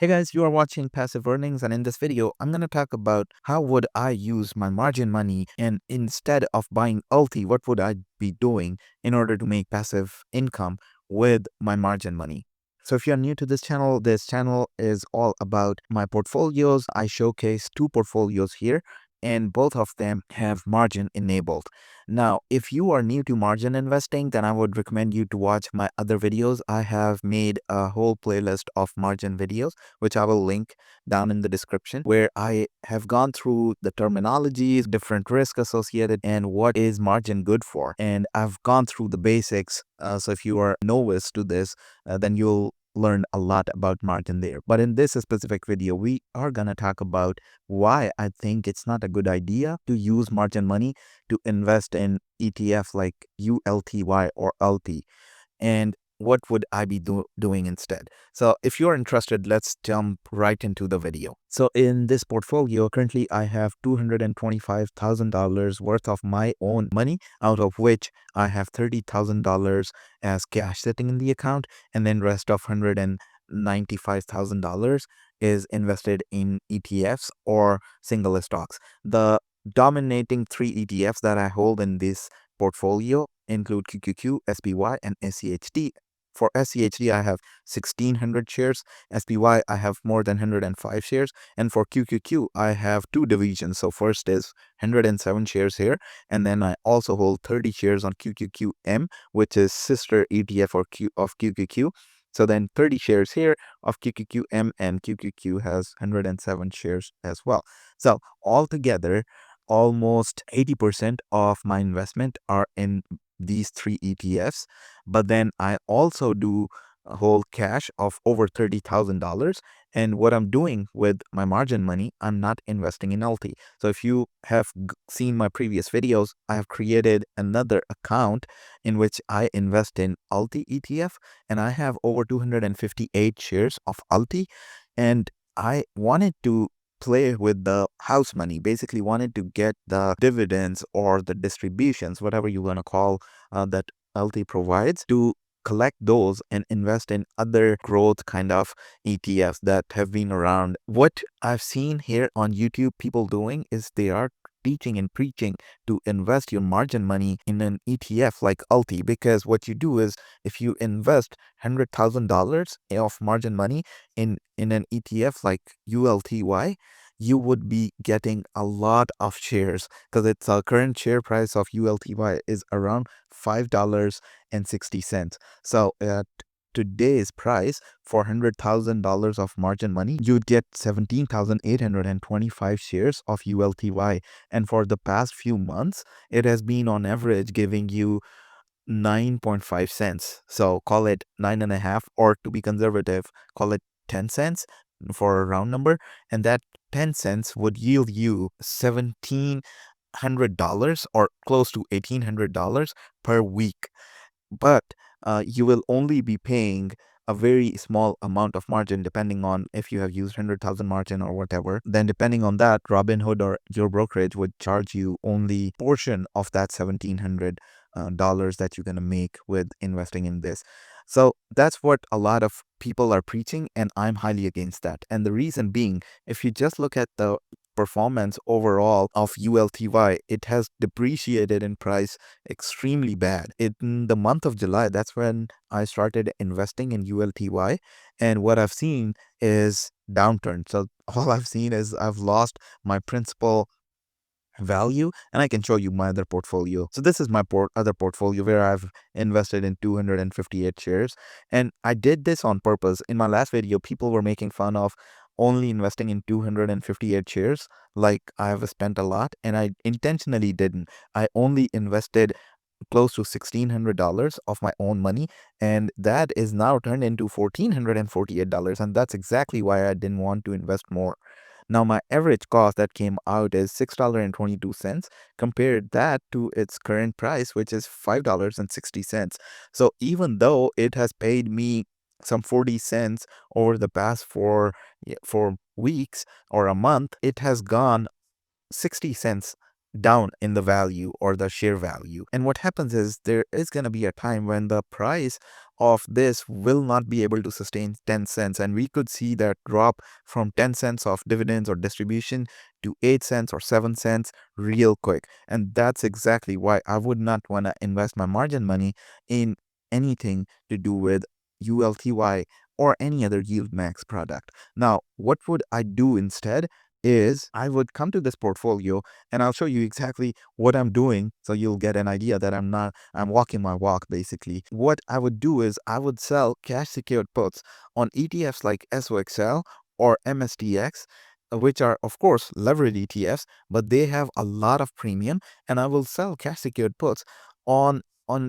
Hey guys, you are watching Passive Earnings, and in this video, I'm going to talk about how would I use my margin money, and instead of buying ULTY, what would I be doing in order to make passive income with my margin money. So if you're new to this channel is all about my portfolios. I showcase two portfolios here, and both of them have margin enabled. Now, if you are new to margin investing, then I would recommend you to watch my other videos. I have made a whole playlist of margin videos, which I will link down in the description, where I have gone through the terminologies, different risks associated, and what is margin good for. And I've gone through the basics. So if you are novice to this, then you'll learn a lot about margin there. But in this specific video, we are going to talk about why I think it's not a good idea to use margin money to invest in ETF like ULTY or ULTY, and what would I be doing instead. So if you're interested, let's jump right into the video. So in this portfolio, currently I have $225,000 worth of my own money, out of which I have $30,000 as cash sitting in the account, and then rest of $195,000 is invested in ETFs or single stocks. The dominating three ETFs that I hold in this portfolio include QQQ, SPY, and SCHD. For SCHD, I have 1,600 shares. SPY, I have more than 105 shares. And for QQQ, I have two divisions. So first is 107 shares here. And then I also hold 30 shares on QQQM, which is sister ETF of QQQ. So then 30 shares here of QQQM, and QQQ has 107 shares as well. So altogether, almost 80% of my investment are in these three ETFs. But then I also do hold cash of over $30,000. And what I'm doing with my margin money, I'm not investing in ULTY. So if you have seen my previous videos, I have created another account in which I invest in ULTY ETF, and I have over 258 shares of ULTY. And I wanted to play with the house money, basically wanted to get the dividends or the distributions, whatever you want to call that ULTY provides, to collect those and invest in other growth kind of ETFs that have been around. What I've seen here on YouTube people doing is they are teaching and preaching to invest your margin money in an ETF like ULTY, because what you do is if you invest $100,000 of margin money in an ETF like ULTY, you would be getting a lot of shares, because its current share price of ULTY is around $5.60. So at today's price, for $100,000 of margin money, you'd get 17,825 shares of ULTY. And for the past few months, it has been on average giving you 9.5 cents. So call it 9.5, or to be conservative, call it 10 cents for a round number. And that 10 cents would yield you $1,700 or close to $1,800 per week. But you will only be paying a very small amount of margin, depending on if you have used 100,000 margin or whatever. Then depending on that, Robinhood or your brokerage would charge you only portion of that $1,700 that you're going to make with investing in this. So that's what a lot of people are preaching, and I'm highly against that. And the reason being, if you just look at the performance overall of ULTY, it has depreciated in price extremely bad. In the month of July, that's when I started investing in ULTY, and what I've seen is downturn. So all I've seen is I've lost my principal value, and I can show you my other portfolio. So this is my other portfolio where I've invested in 258 shares, and I did this on purpose. In my last video, people were making fun of only investing in 258 shares like I've spent a lot, and I intentionally didn't. I only invested close to $1,600 of my own money, and that is now turned into $1,448, and that's exactly why I didn't want to invest more. Now my average cost that came out is $6.22. Compared that to its current price, which is $5.60. So even though it has paid me some 40 cents over the past four weeks or a month, it has gone 60 cents down in the value or the share value. And what happens is there is going to be a time when the price of this will not be able to sustain 10 cents, and we could see that drop from 10 cents of dividends or distribution to 8 cents or 7 cents real quick. And that's exactly why I would not want to invest my margin money in anything to do with ULTY or any other yield max product. Now, what would I do instead is I would come to this portfolio and I'll show you exactly what I'm doing so you'll get an idea that I'm walking my walk basically. What I would do is I would sell cash secured puts on ETFs like SOXL or MSTX, which are of course leveraged ETFs, but they have a lot of premium, and I will sell cash secured puts on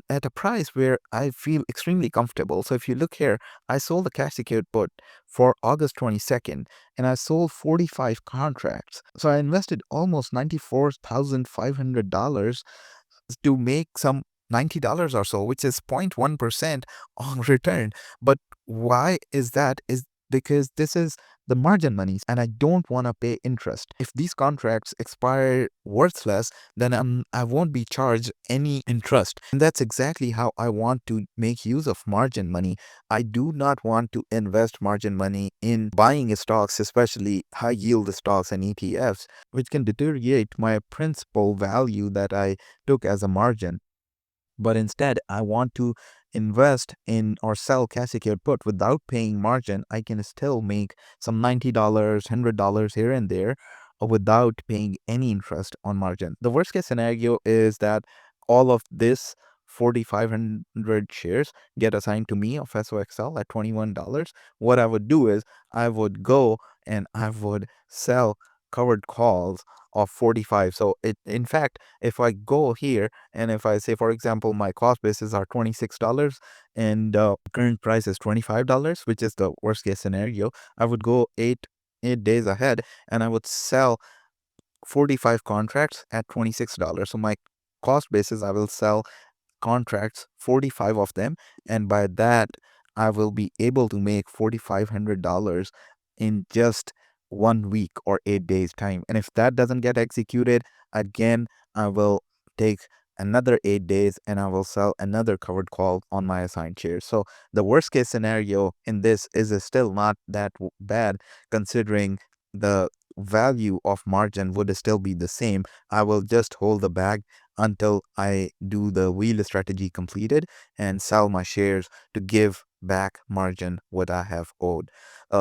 at a price where I feel extremely comfortable. So if you look here, I sold the cash secured put for August 22nd and I sold 45 contracts. So I invested almost $94,500 to make some $90 or so, which is 0.1% on return. But why is that? Is because this is the margin monies and I don't want to pay interest. If these contracts expire worthless, then I won't be charged any interest. And that's exactly how I want to make use of margin money. I do not want to invest margin money in buying stocks, especially high yield stocks and ETFs, which can deteriorate my principal value that I took as a margin. But instead, I want to invest in or sell cash secured put without paying margin. I can still make some $90, $100 here and there without paying any interest on margin. The worst case scenario is that all of this 4,500 shares get assigned to me of SOXL at $21. What I would do is I would go and I would sell covered calls of 45. So in fact, if I go here and if I say, for example, my cost bases are $26 and current price is $25, which is the worst case scenario, I would go eight days ahead and I would sell 45 contracts at $26. So my cost basis, I will sell contracts, 45 of them, and by that I will be able to make $4,500 in just 1 week or 8 days time. And if that doesn't get executed, again I will take another 8 days and I will sell another covered call on my assigned shares. So the worst case scenario in this is still not that bad, considering the value of margin would still be the same. I will just hold the bag until I do the wheel strategy completed and sell my shares to give back margin what I have owed.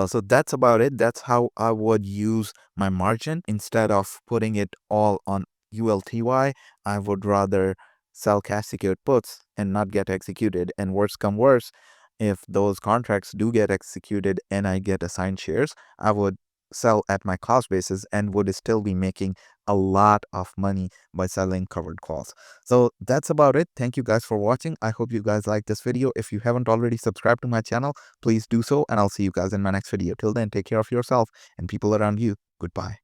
So that's about it. That's how I would use my margin. Instead of putting it all on ULTY, I would rather sell cash secured puts and not get executed. And worse come worse, if those contracts do get executed and I get assigned shares, I would sell at my cost basis and would still be making a lot of money by selling covered calls. So that's about it. Thank you guys for watching. I hope you guys like this video. If you haven't already subscribed to my channel, please do so, and I'll see you guys in my next video. Till then, take care of yourself and people around you. Goodbye.